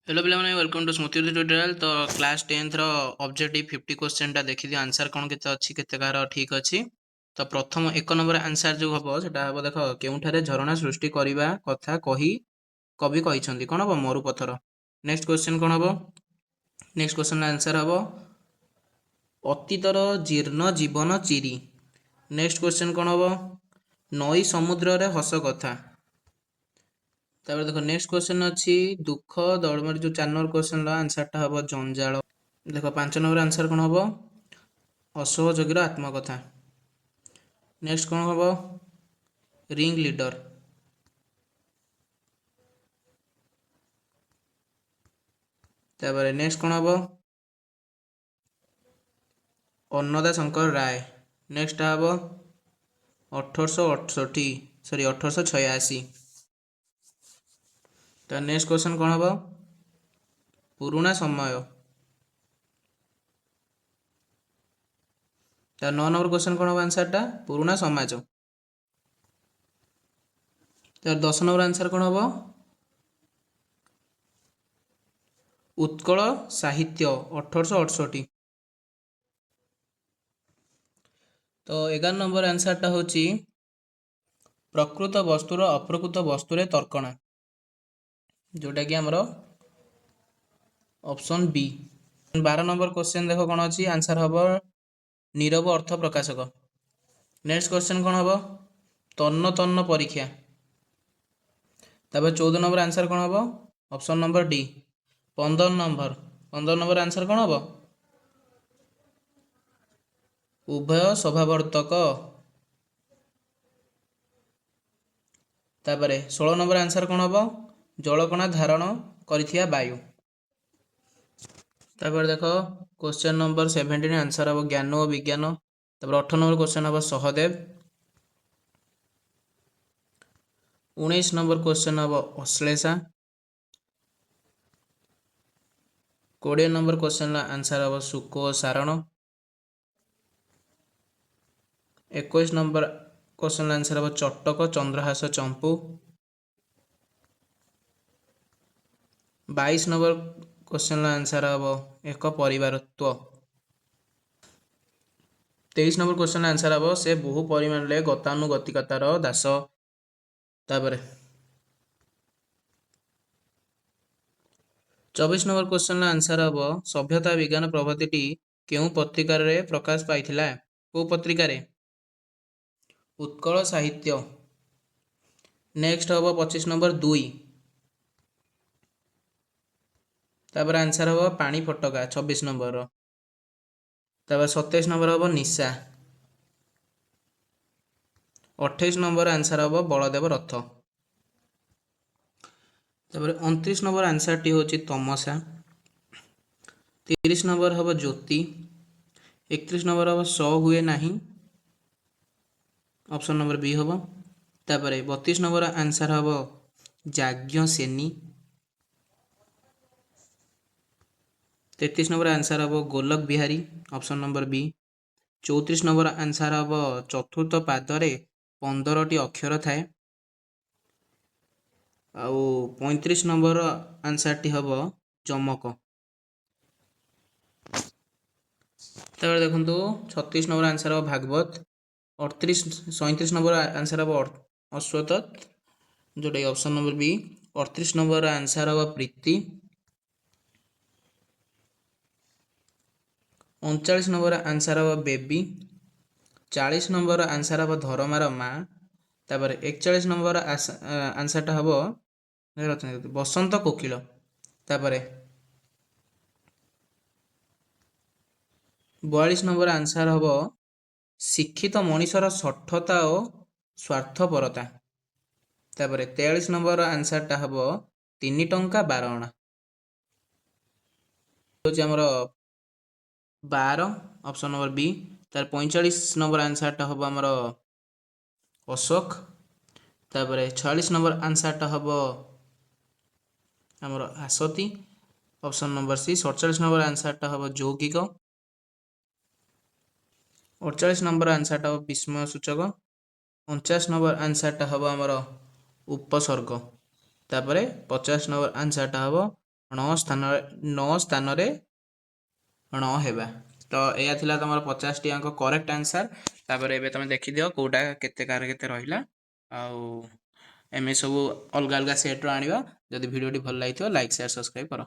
Hello पिलाମାନେ welcome to Smriti tutorial. तो class 10th रो ऑब्जेक्टिव 50 क्वेश्चन टा देखि दियो आंसर कोन केते अछि केते कार ठीक अछि। तो प्रथम एक नंबर आंसर जो हबो सेटा हबो देखो केउठारे झरणा सृष्टि करिबा कथा कहि कवि कहिसंती कोन हबो मरुपथर। नेक्स्ट क्वेश्चन कोन हबो नेक्स्ट क्वेश्चन आंसर हबो अतीतर जीर्ण जीवन चिरी। नेक्स्ट क्वेश्चन कोन हबो नई समुद्र रे हस कथा। तापर देखो नेक्स्ट क्वेश्चन अछि दुख दौड़मर जो 4 नंबर क्वेश्चन ला आंसर टा हबो जंजाल। देखो 5 नंबर आंसर कोन हबो असहयोगीर आत्मकथा। नेक्स्ट कोन हबो रिंग लीडर। तापर नेक्स्ट कोन हबो अन्नदा शंकर राय। नेक्स्ट हबो 1886 तो नेक्स्ट क्वेश्चन कोन हबो पुराना समय। तो 9 नंबर क्वेश्चन कोन हबो आंसर टा पुराना समाज। तो 10 नंबर आंसर कोन हबो उत्कल साहित्य 1868। तो 11 नंबर आंसर टा होची प्रकृत वस्तुर अप्रकृत वस्तुरे तर्कणा जोटा कि हमरो ऑप्शन बी। 12 नंबर क्वेश्चन देखो कोन अछि आंसर हबो नीरव अर्थ प्रकाशक। नेक्स्ट क्वेश्चन कोन हबो तन्न तन्न परीक्षा। तबे 14 नंबर आंसर कोन हबो option number D. 15 number answer कोन हबो उभय स्वभावर्तक। तापरे 16 नंबर आंसर कोन हबो जलकणा धारण करिथिया वायु। तापर देखो क्वेश्चन नंबर 17 आंसर हबो ज्ञान और विज्ञान। तापर 18 नंबर क्वेश्चन हबो सहदेव। 19 नंबर क्वेश्चन हबो अश्लेषा। 20 नंबर क्वेश्चन आंसर हबो सुको सारण। 21 नंबर क्वेश्चन आंसर हबो चटक चंद्रहास चंपू। 22 नंबर क्वेश्चन आंसर हबो एक परिवारत्व। 23 नंबर क्वेश्चन आंसर हबो से बहु परिमाण ले गतानुगतिकतार दास। तापरे 24 नंबर क्वेश्चन आंसर हबो सभ्यता विज्ञान प्रभृति केउ पत्रिका रे प्रकाश पाइथिला को पत्रिका रे उत्कल साहित्य। नेक्स्ट हबो 25 नंबर 2। तापर आंसर हबो पानी फटका 26 नंबर। तापर 27 नंबर हबो निशा। 28 नंबर आंसर हबो बलदेव रथ। तापर 29 नंबर आंसर टी होची तमसा। 30 नंबर हबो ज्योति। 31 नंबर हबो सौ हुए नाही ऑप्शन नंबर बी हबो। तापर 32 नंबर आंसर हबो जाज्ञ सेनी। 33 नंबर आंसर हबो Golak Bihari option number B. 34 number answer हबो चतुर्थ पादरे 15 टी अक्षर थाए। आउ 35 नंबर आंसर टी हबो चमक। तापर देखंतु 36 नंबर आंसर हबो भागवत। 37 नंबर आंसर हबो अश्वत्थ जोटा option number B. 38 number answer हबो प्रीति। 39 नंबर आंसर हबो बेबी। 40 नंबर आंसर हबो धर्मार माँ। तापर 41 नंबर आंसर टा हबो बसंत कोकिल। तापर 42 नंबर आंसर हबो शिक्षित मनीषर सठता और स्वार्थपरता। तापर 43 नंबर आंसर टा हबो 3 टंका 12 अणा होची हमरो 12 ऑप्शन नंबर बी। तार 45 नंबर आंसर टा हबो हमरो अशोक। तापर 46 नंबर आंसर टा हबो हमरो आसती option number C. 47 number answer टा हबो यौगिक। 48 नंबर आंसर टा हबो विस्मय सूचक। 49 नंबर आंसर टा हबो हमरो उपसर्ग। तापर 50 नंबर आंसर टा हबो नौ स्थान ण हेबा। तो यह थिला तमर 50 अंक करेक्ट आंसर। तापर एबे तुम देखि दियो कोटा केते कार केते रहिला आउ एमे सब अलग अलग सेट रो आनिबा। जदि वीडियो टी भल लागितो लाइक शेयर सब्सक्राइब करो।